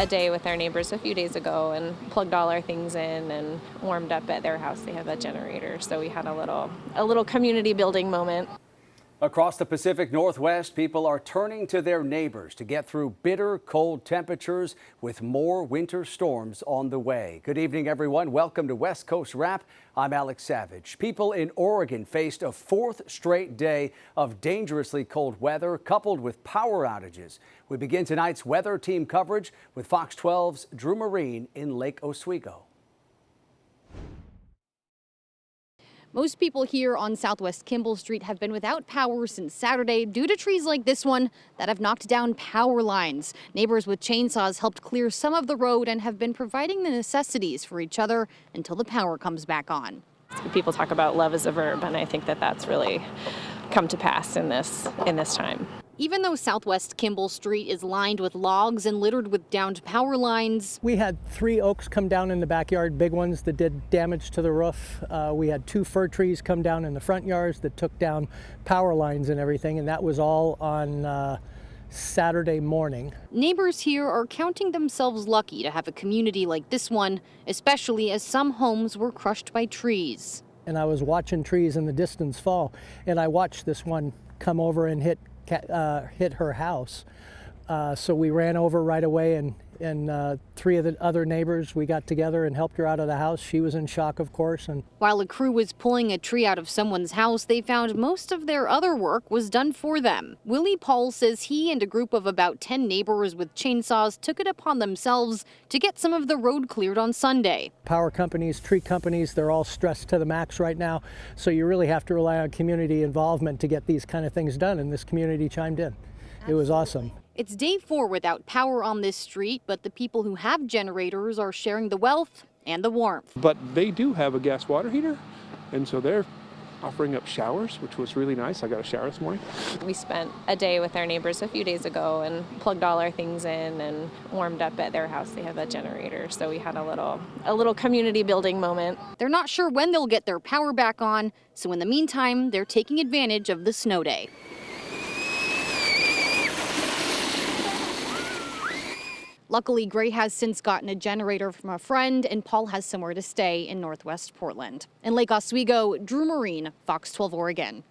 a day with our neighbors a few days ago and plugged all our things in and warmed up at their house. They have a generator, so we had a little community building moment. Across the Pacific Northwest, people are turning to their neighbors to get through bitter cold temperatures with more winter storms on the way. Good evening, everyone. Welcome to West Coast Wrap. I'm Alex Savage. People in Oregon faced a fourth straight day of dangerously cold weather coupled with power outages. We begin tonight's weather team coverage with Fox 12's Drew Marine in Lake Oswego. Most people here on Southwest Kimball Street have been without power since Saturday due to trees like this one that have knocked down power lines. Neighbors with chainsaws helped clear some of the road and have been providing the necessities for each other until the power comes back on. People talk about love as a verb, and I think that that's really come to pass in this time. Even though Southwest Kimball Street is lined with logs and littered with downed power lines. We had 3 oaks come down in the backyard, big ones that did damage to the roof. We had 2 fir trees come down in the front yards that took down power lines and everything, and that was all on Saturday morning. Neighbors here are counting themselves lucky to have a community like this one, especially as some homes were crushed by trees. And I was watching trees in the distance fall, and I watched this one come over and hit her house. So we ran over right away, and 3 of the other neighbors, we got together and helped her out of the house. She was in shock, of course. And while a crew was pulling a tree out of someone's house, they found most of their other work was done for them. Willie Paul says he and a group of about 10 neighbors with chainsaws took it upon themselves to get some of the road cleared on Sunday. Power companies, tree companies, they're all stressed to the max right now. So you really have to rely on community involvement to get these kind of things done, and this community chimed in. It was awesome. It's day 4 without power on this street, but the people who have generators are sharing the wealth and the warmth. But they do have a gas water heater, and so they're offering up showers, which was really nice. I got a shower this morning. We spent a day with our neighbors a few days ago and plugged all our things in and warmed up at their house. They have a generator, so we had a little community building moment. They're not sure when they'll get their power back on, so in the meantime, they're taking advantage of the snow day. Luckily, Gray has since gotten a generator from a friend, and Paul has somewhere to stay in Northwest Portland. In Lake Oswego, Drew Marine, Fox 12 Oregon.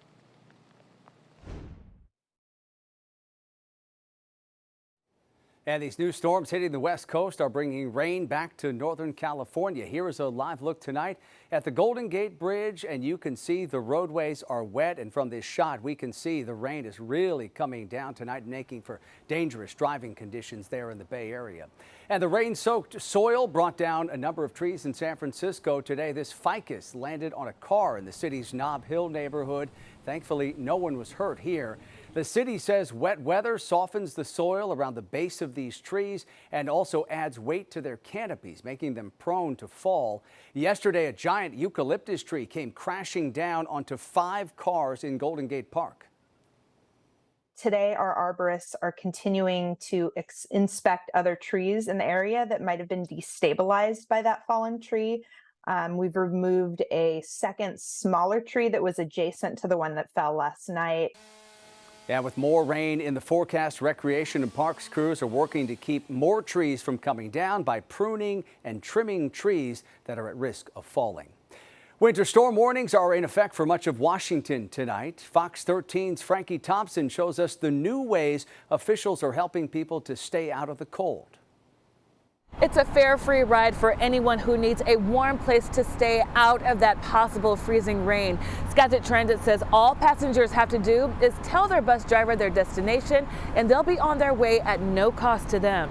And these new storms hitting the West Coast are bringing rain back to Northern California. Here is a live look tonight at the Golden Gate Bridge, and you can see the roadways are wet. And from this shot, we can see the rain is really coming down tonight, making for dangerous driving conditions there in the Bay Area. And the rain-soaked soil brought down a number of trees in San Francisco today. This ficus landed on a car in the city's Nob Hill neighborhood. Thankfully, no one was hurt here. The city says wet weather softens the soil around the base of these trees and also adds weight to their canopies, making them prone to fall. Yesterday, a giant eucalyptus tree came crashing down onto 5 cars in Golden Gate Park. Today, our arborists are continuing to inspect other trees in the area that might have been destabilized by that fallen tree. We've removed a second smaller tree that was adjacent to the one that fell last night. And with more rain in the forecast, Recreation and Parks crews are working to keep more trees from coming down by pruning and trimming trees that are at risk of falling. Winter storm warnings are in effect for much of Washington tonight. Fox 13's Frankie Thompson shows us the new ways officials are helping people to stay out of the cold. It's a fare-free ride for anyone who needs a warm place to stay out of that possible freezing rain. Skagit Transit says all passengers have to do is tell their bus driver their destination, and they'll be on their way at no cost to them.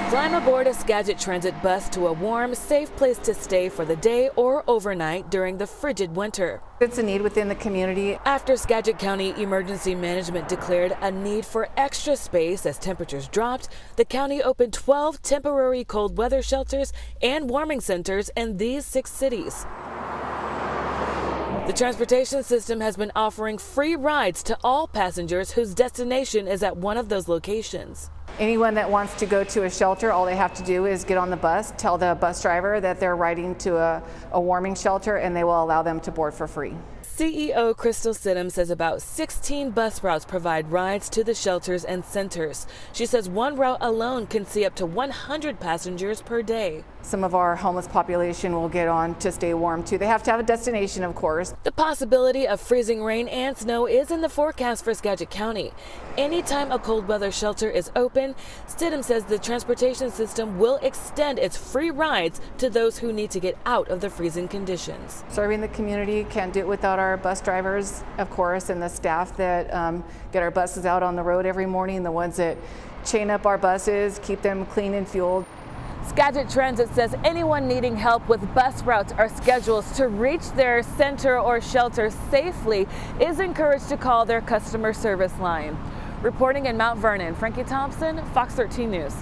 Climb aboard a Skagit Transit bus to a warm, safe place to stay for the day or overnight during the frigid winter. It's a need within the community. After Skagit County Emergency Management declared a need for extra space as temperatures dropped, the county opened 12 temporary cold weather shelters and warming centers in these 6 cities. The transportation system has been offering free rides to all passengers whose destination is at one of those locations. Anyone that wants to go to a shelter, all they have to do is get on the bus, tell the bus driver that they're riding to a warming shelter, and they will allow them to board for free. CEO Crystal Sidham says about 16 bus routes provide rides to the shelters and centers. She says one route alone can see up to 100 passengers per day. Some of our homeless population will get on to stay warm too. They have to have a destination, of course. The possibility of freezing rain and snow is in the forecast for Skagit County. Anytime a cold weather shelter is open, Stidham says the transportation system will extend its free rides to those who need to get out of the freezing conditions. Serving the community, can't do it without our bus drivers, of course, and the staff that get our buses out on the road every morning, the ones that chain up our buses, keep them clean and fueled. Skagit Transit says anyone needing help with bus routes or schedules to reach their center or shelter safely is encouraged to call their customer service line. Reporting in Mount Vernon, Frankie Thompson, Fox 13 News.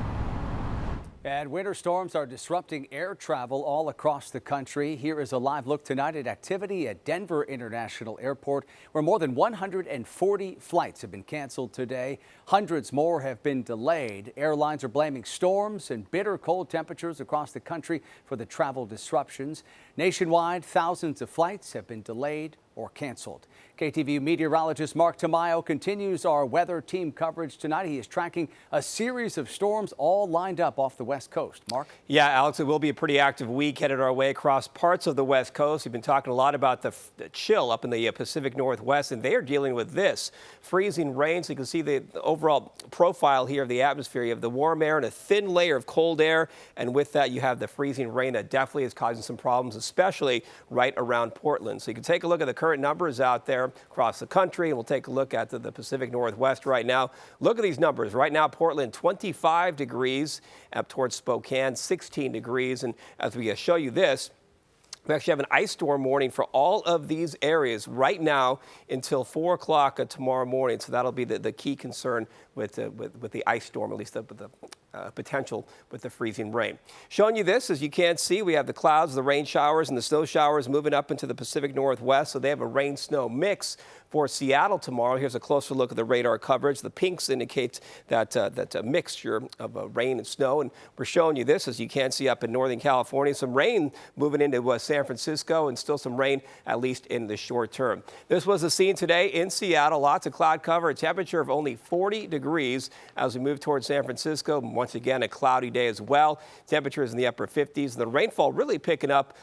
And winter storms are disrupting air travel all across the country. Here is a live look tonight at activity at Denver International Airport, where more than 140 flights have been canceled today. Hundreds more have been delayed. Airlines are blaming storms and bitter cold temperatures across the country for the travel disruptions. Nationwide, thousands of flights have been delayed or canceled. KTVU meteorologist Mark Tamayo continues our weather team coverage tonight. He is tracking a series of storms all lined up off the West Coast. Mark? Yeah, Alex, it will be a pretty active week headed our way across parts of the West Coast. We've been talking a lot about the chill up in the Pacific Northwest, and they are dealing with this freezing rain. So you can see the overall profile here of the atmosphere. You have the warm air and a thin layer of cold air, and with that you have the freezing rain that definitely is causing some problems, especially right around Portland. So you can take a look at the current numbers out there across the country, and we'll take a look at the Pacific Northwest right now. Look at these numbers. Right now, Portland, 25 degrees, up towards Spokane, 16 degrees. And as we show you this, we actually have an ice storm warning for all of these areas right now until 4 o'clock tomorrow morning. So that'll be the key concern with the ice storm, at least the potential with the freezing rain. Showing you this, as you can see, we have the clouds, the rain showers, and the snow showers moving up into the Pacific Northwest. So they have a rain-snow mix for Seattle tomorrow. Here's a closer look at the radar coverage. The pinks indicate that mixture of rain and snow. And we're showing you this, as you can see, up in Northern California. Some rain moving into San Francisco, and still some rain, at least in the short term. This was the scene today in Seattle. Lots of cloud cover, a temperature of only 40 degrees as we move towards San Francisco. Once again, a cloudy day as well. Temperatures in the upper 50s. The rainfall really picking up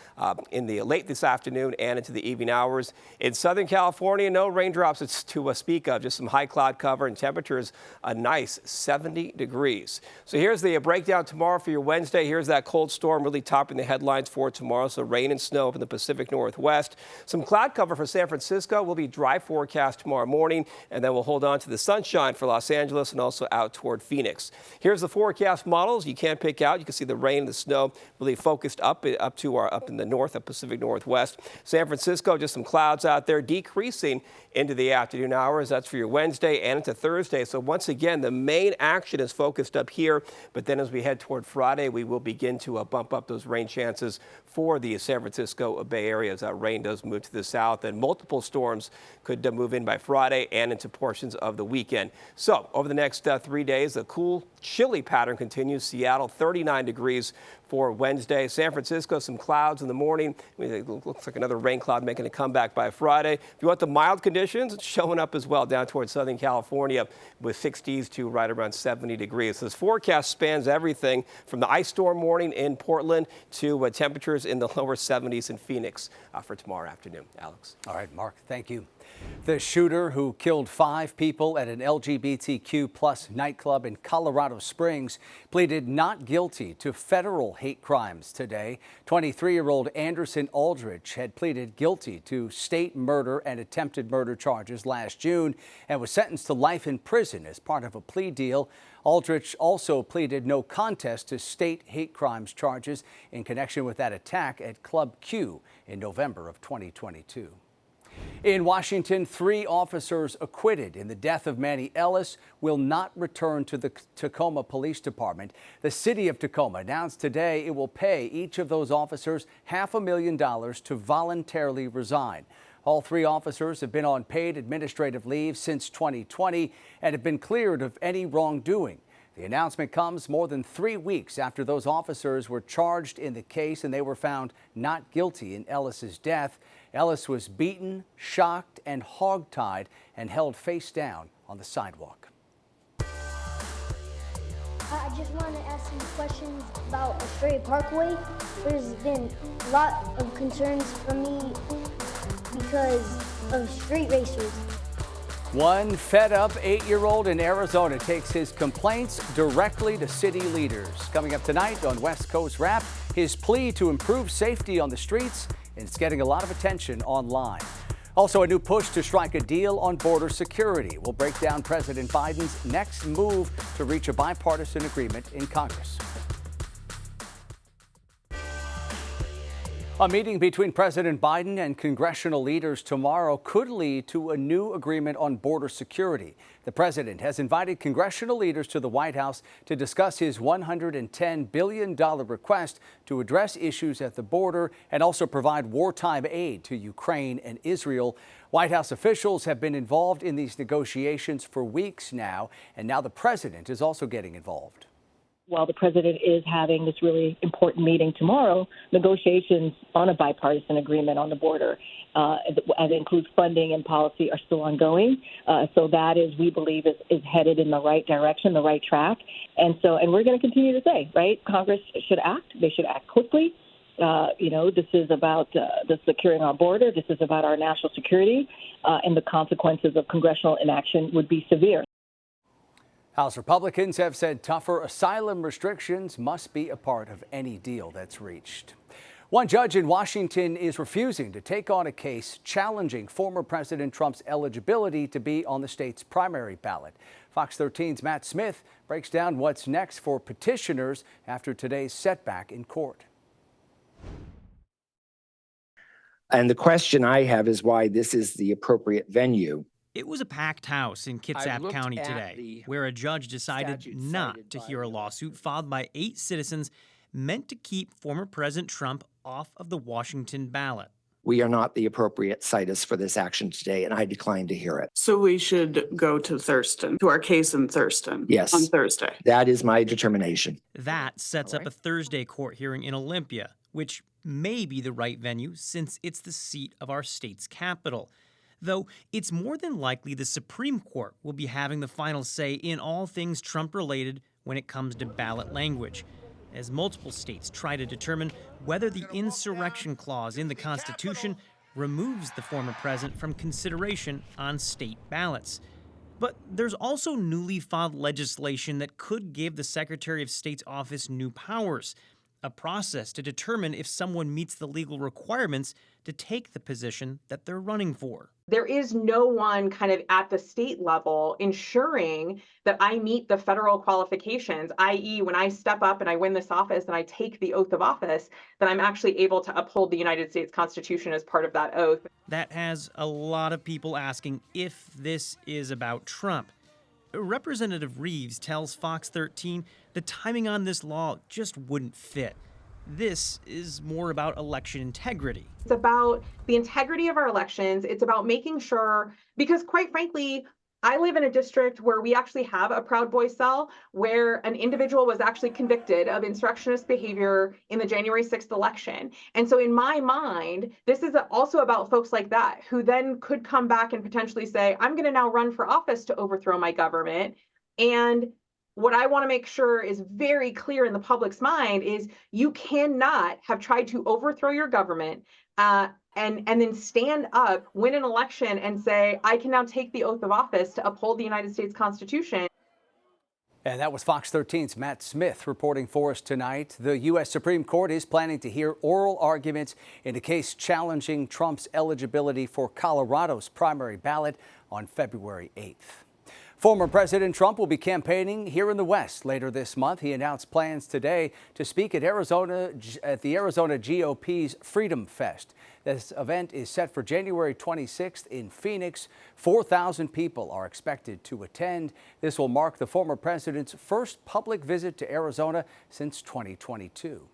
in the late this afternoon and into the evening hours. In Southern California, no raindrops to speak of, just some high cloud cover, and temperatures a nice 70 degrees. So here's the breakdown tomorrow for your Wednesday. Here's that cold storm really topping the headlines for tomorrow. So rain and snow up in the Pacific Northwest. Some cloud cover for San Francisco. Will be dry forecast tomorrow morning, and then we'll hold on to the sunshine for Los Angeles and also out toward Phoenix. Here's the forecast models. You can't pick out. You can see the rain and the snow really focused up in the north of Pacific Northwest. San Francisco, just some clouds out there, decreasing into the afternoon hours. That's for your Wednesday and into Thursday. So once again, the main action is focused up here, but then as we head toward Friday, we will begin to bump up those rain chances for the San Francisco Bay Area as that rain does move to the south, and multiple storms could move in by Friday and into portions of the weekend. So over the next 3 days, the cool, chilly pattern continues. Seattle, 39 degrees for Wednesday. San Francisco, some clouds in the morning. It looks like another rain cloud making a comeback by Friday. If you want the mild conditions, it's showing up as well down towards Southern California with 60s to right around 70 degrees. This forecast spans everything from the ice storm warning in Portland to temperatures in the lower 70s in Phoenix for tomorrow afternoon. Alex. All right, Mark, thank you. The shooter who killed 5 people at an LGBTQ plus nightclub in Colorado Springs pleaded not guilty to federal hate crimes today. 23-year-old Anderson Aldrich had pleaded guilty to state murder and attempted murder charges last June and was sentenced to life in prison as part of a plea deal. Aldrich also pleaded no contest to state hate crimes charges in connection with that attack at Club Q in November of 2022. In Washington, 3 officers acquitted in the death of Manny Ellis will not return to the Tacoma Police Department. The city of Tacoma announced today it will pay each of those officers $500,000 to voluntarily resign. All 3 officers have been on paid administrative leave since 2020 and have been cleared of any wrongdoing. The announcement comes more than 3 weeks after those officers were charged in the case and they were found not guilty in Ellis's death. Ellis was beaten, shocked, and hogtied and held face down on the sidewalk. I just want to ask some questions about Australia Parkway. There's been a lot of concerns from me because of street racers. One fed-up 8-year-old in Arizona takes his complaints directly to city leaders. Coming up tonight on West Coast Wrap, his plea to improve safety on the streets, and it's getting a lot of attention online. Also, a new push to strike a deal on border security. We'll break down President Biden's next move to reach a bipartisan agreement in Congress. A meeting between President Biden and congressional leaders tomorrow could lead to a new agreement on border security. The president has invited congressional leaders to the White House to discuss his $110 billion request to address issues at the border and also provide wartime aid to Ukraine and Israel. White House officials have been involved in these negotiations for weeks now, and now the president is also getting involved. While the president is having this really important meeting tomorrow, negotiations on a bipartisan agreement on the border, as it includes funding and policy, are still ongoing. So that is, we believe, is headed in the right direction, the right track. And we're going to continue to say, right, Congress should act. They should act quickly. This is about the securing our border. This is about our national security, and the consequences of congressional inaction would be severe. House Republicans have said tougher asylum restrictions must be a part of any deal that's reached. One judge in Washington is refusing to take on a case challenging former President Trump's eligibility to be on the state's primary ballot. Fox 13's Matt Smith breaks down what's next for petitioners after today's setback in court. And the question I have is why this is the appropriate venue. It was a packed house in Kitsap County today, where a judge decided not to hear a lawsuit filed by 8 citizens meant to keep former President Trump off of the Washington ballot. We are not the appropriate situs for this action today, and I decline to hear it. So we should go to Thurston, to our case in Thurston. Yes. On Thursday. That is my determination. That sets up a Thursday court hearing in Olympia, which may be the right venue since it's the seat of our state's capital. Though it's more than likely the Supreme Court will be having the final say in all things Trump-related when it comes to ballot language, as multiple states try to determine whether the insurrection clause in the Constitution removes the former president from consideration on state ballots. But there's also newly filed legislation that could give the Secretary of State's office new powers, a process to determine if someone meets the legal requirements to take the position that they're running for. There is no one kind of at the state level ensuring that I meet the federal qualifications, i.e. when I step up and I win this office and I take the oath of office, that I'm actually able to uphold the United States Constitution as part of that oath. That has a lot of people asking if this is about Trump. Representative Reeves tells Fox 13 the timing on this law just wouldn't fit. This is more about election integrity. It's about the integrity of our elections. It's about making sure, because quite frankly, I live in a district where we actually have a Proud Boys cell where an individual was actually convicted of insurrectionist behavior in the January 6th election. And so in my mind, this is also about folks like that who then could come back and potentially say, I'm going to now run for office to overthrow my government. And what I want to make sure is very clear in the public's mind is you cannot have tried to overthrow your government and then stand up, win an election, and say, I can now take the oath of office to uphold the United States Constitution. And that was Fox 13's Matt Smith reporting for us tonight. The U.S. Supreme Court is planning to hear oral arguments in a case challenging Trump's eligibility for Colorado's primary ballot on February 8th. Former President Trump will be campaigning here in the West later this month. He announced plans today to speak at the Arizona GOP's Freedom Fest. This event is set for January 26th in Phoenix. 4,000 people are expected to attend. This will mark the former president's first public visit to Arizona since 2022.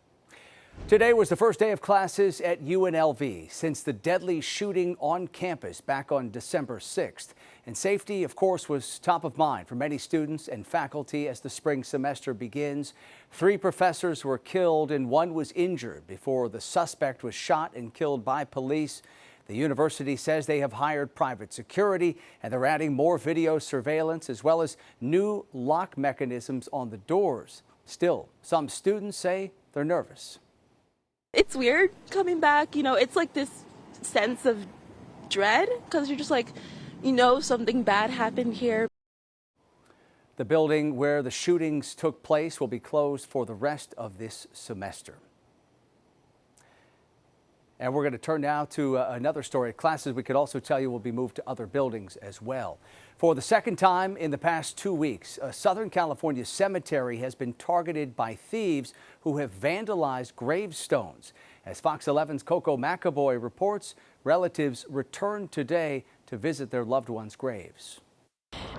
Today was the first day of classes at UNLV since the deadly shooting on campus back on December 6th. And safety, of course, was top of mind for many students and faculty as the spring semester begins. 3 professors were killed and 1 was injured before the suspect was shot and killed by police. The university says they have hired private security and they're adding more video surveillance as well as new lock mechanisms on the doors. Still, some students say they're nervous. It's weird coming back. It's like this sense of dread because you're just like, something bad happened here. The building where the shootings took place will be closed for the rest of this semester. And we're going to turn now to another story. Classes, we could also tell you, will be moved to other buildings as well. For the second time in the past 2 weeks, a Southern California cemetery has been targeted by thieves who have vandalized gravestones. As Fox 11's Coco McAvoy reports, relatives returned today to visit their loved ones' graves.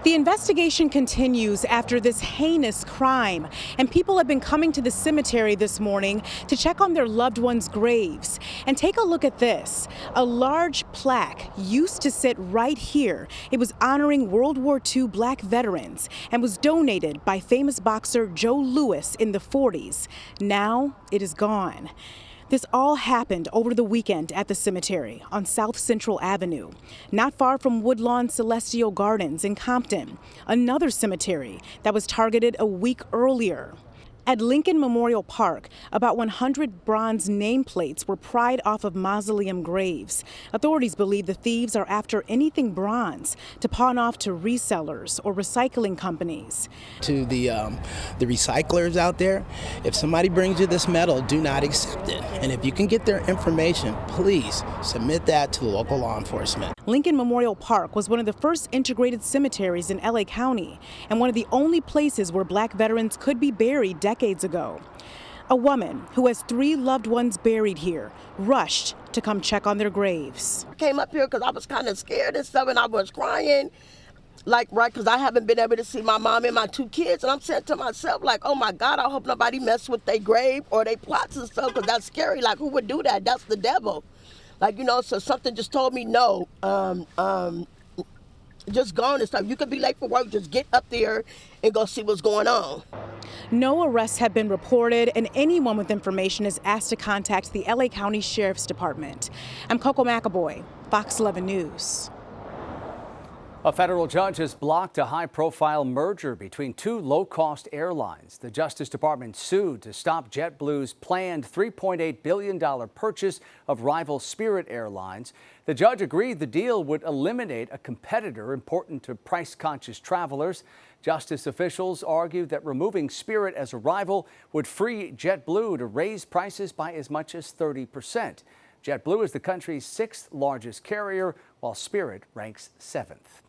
The investigation continues after this heinous crime, and people have been coming to the cemetery this morning to check on their loved ones' graves. And take a look at this. A large plaque used to sit right here. It was honoring World War II black veterans and was donated by famous boxer Joe Louis in the 40s. Now it is gone. This all happened over the weekend at the cemetery on South Central Avenue, not far from Woodlawn Celestial Gardens in Compton, another cemetery that was targeted a week earlier. At Lincoln Memorial Park, about 100 bronze nameplates were pried off of mausoleum graves. Authorities believe the thieves are after anything bronze to pawn off to resellers or recycling companies. To the recyclers out there, if somebody brings you this metal, do not accept it. And if you can get their information, please submit that to the local law enforcement. Lincoln Memorial Park was one of the first integrated cemeteries in LA County and one of the only places where black veterans could be buried decades ago. A woman who has 3 loved ones buried here rushed to come check on their graves. I came up here because I was kind of scared and stuff, and I was crying, because I haven't been able to see my mom and my 2 kids, and I'm saying to myself, oh my God, I hope nobody mess with their grave or their plots and stuff, because that's scary. Who would do that? That's the devil. So something just told me no. Just go and stuff. You could be late for work, just get up there and go see what's going on. No arrests have been reported, and anyone with information is asked to contact the LA County Sheriff's Department. I'm Coco McAvoy, Fox 11 News. A federal judge has blocked a high-profile merger between 2 low-cost airlines. The Justice Department sued to stop JetBlue's planned $3.8 billion purchase of rival Spirit Airlines. The judge agreed the deal would eliminate a competitor important to price-conscious travelers. Justice officials argued that removing Spirit as a rival would free JetBlue to raise prices by as much as 30%. JetBlue is the country's 6th largest carrier, while Spirit ranks 7th.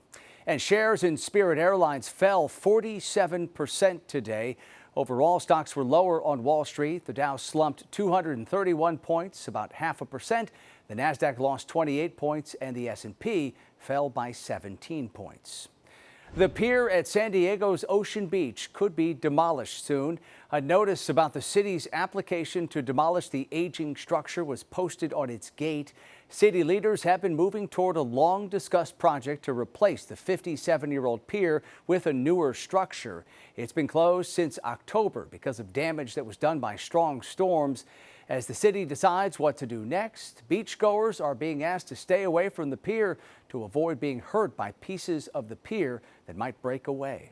And shares in Spirit Airlines fell 47% today. Overall, stocks were lower on Wall Street. The Dow slumped 231 points, about 0.5%. The Nasdaq lost 28 points, and the S&P fell by 17 points. The pier at San Diego's Ocean Beach could be demolished soon. A notice about the city's application to demolish the aging structure was posted on its gate. City leaders have been moving toward a long-discussed project to replace the 57-year-old pier with a newer structure. It's been closed since October because of damage that was done by strong storms. As the city decides what to do next, beachgoers are being asked to stay away from the pier to avoid being hurt by pieces of the pier that might break away.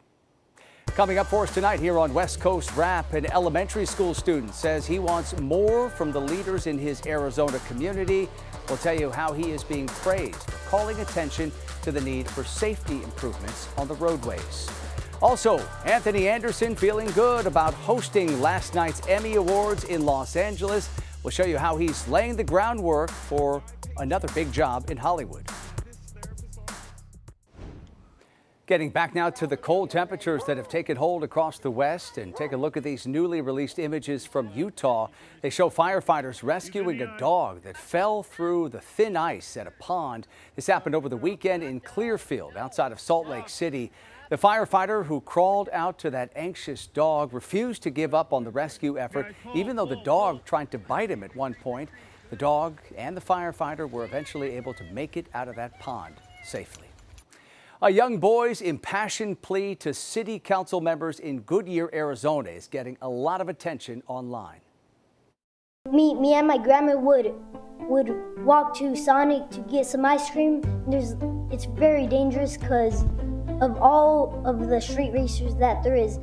Coming up for us tonight here on West Coast Wrap, an elementary school student says he wants more from the leaders in his Arizona community. We'll tell you how he is being praised for calling attention to the need for safety improvements on the roadways. Also, Anthony Anderson feeling good about hosting last night's Emmy Awards in Los Angeles. We'll show you how he's laying the groundwork for another big job in Hollywood. Getting back now to the cold temperatures that have taken hold across the West, and take a look at these newly released images from Utah. They show firefighters rescuing a dog that fell through the thin ice at a pond. This happened over the weekend in Clearfield, outside of Salt Lake City. The firefighter who crawled out to that anxious dog refused to give up on the rescue effort, even though the dog tried to bite him at one point. The dog and the firefighter were eventually able to make it out of that pond safely. A young boy's impassioned plea to city council members in Goodyear, Arizona is getting a lot of attention online. Me and my grandma would walk to Sonic to get some ice cream. It's very dangerous because of all of the street racers that there is.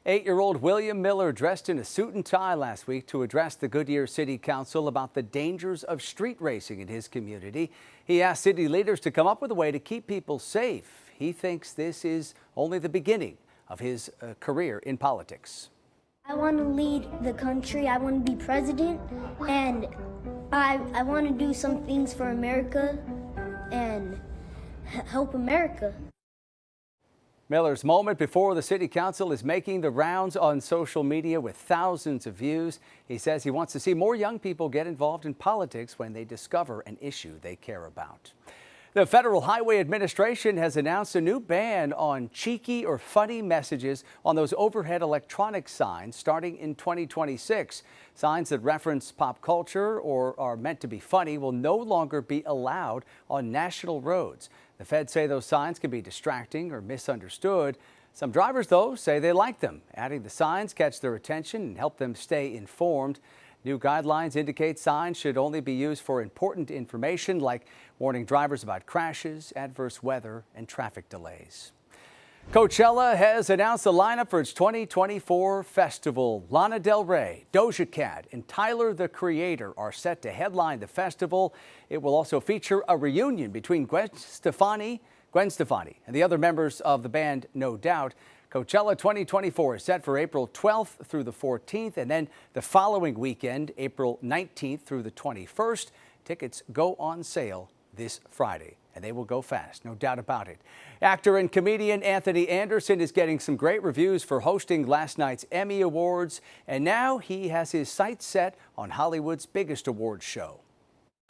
8-year-old William Miller dressed in a suit and tie last week to address the Goodyear City Council about the dangers of street racing in his community. He asked city leaders to come up with a way to keep people safe. He thinks this is only the beginning of his career in politics. I want to lead the country. I want to be president, and I want to do some things for America and help America. Miller's moment before the city council is making the rounds on social media with thousands of views. He says he wants to see more young people get involved in politics when they discover an issue they care about. The Federal Highway Administration has announced a new ban on cheeky or funny messages on those overhead electronic signs starting in 2026. Signs that reference pop culture or are meant to be funny will no longer be allowed on national roads. The feds say those signs can be distracting or misunderstood. Some drivers, though, say they like them, adding the signs catch their attention and help them stay informed. New guidelines indicate signs should only be used for important information like warning drivers about crashes, adverse weather, and traffic delays. Coachella has announced the lineup for its 2024 festival. Lana Del Rey, Doja Cat, and Tyler, the Creator are set to headline the festival. It will also feature a reunion between Gwen Stefani, and the other members of the band No Doubt. Coachella 2024 is set for April 12th through the 14th, and then the following weekend, April 19th through the 21st. Tickets go on sale this Friday, and they will go fast, no doubt about it. Actor and comedian Anthony Anderson is getting some great reviews for hosting last night's Emmy Awards, and now he has his sights set on Hollywood's biggest awards show.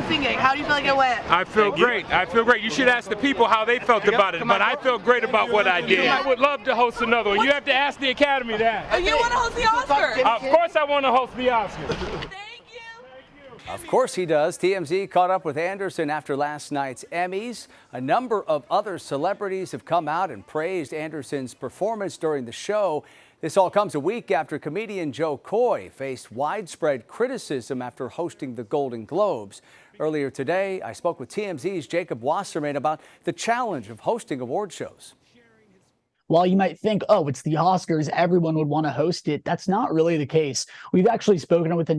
How do you feel like it went? I feel great. I feel great. You should ask the people how they felt about it, but I feel great about what I did. I would love to host another one. You have to ask the Academy that. Oh, you want to host the Oscar? Of course I want to host the Oscar. Of course he does. TMZ caught up with Anderson after last night's Emmys. A number of other celebrities have come out and praised Anderson's performance during the show. This all comes a week after comedian Joe Coy faced widespread criticism after hosting the Golden Globes. Earlier today, I spoke with TMZ's Jacob Wasserman about the challenge of hosting award shows. While you might think, oh, it's the Oscars, everyone would want to host it, that's not really the case. We've actually spoken with a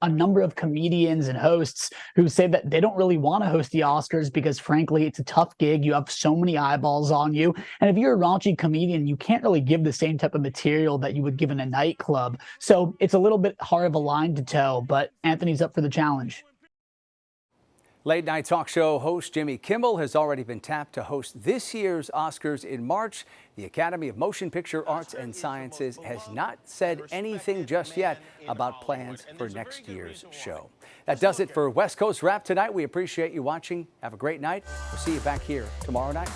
number of comedians and hosts who say that they don't really want to host the Oscars because, frankly, it's a tough gig. You have so many eyeballs on you. And if you're a raunchy comedian, you can't really give the same type of material that you would give in a nightclub. So it's a little bit hard of a line to toe, but Anthony's up for the challenge. Late night talk show host Jimmy Kimmel has already been tapped to host this year's Oscars in March. The Academy of Motion Picture Arts and Sciences has not said anything just yet about plans for next year's show. That does it for West Coast Wrap tonight. We appreciate you watching. Have a great night. We'll see you back here tomorrow night.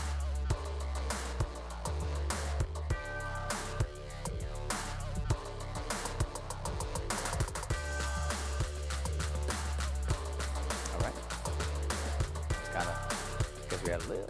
Because we had a little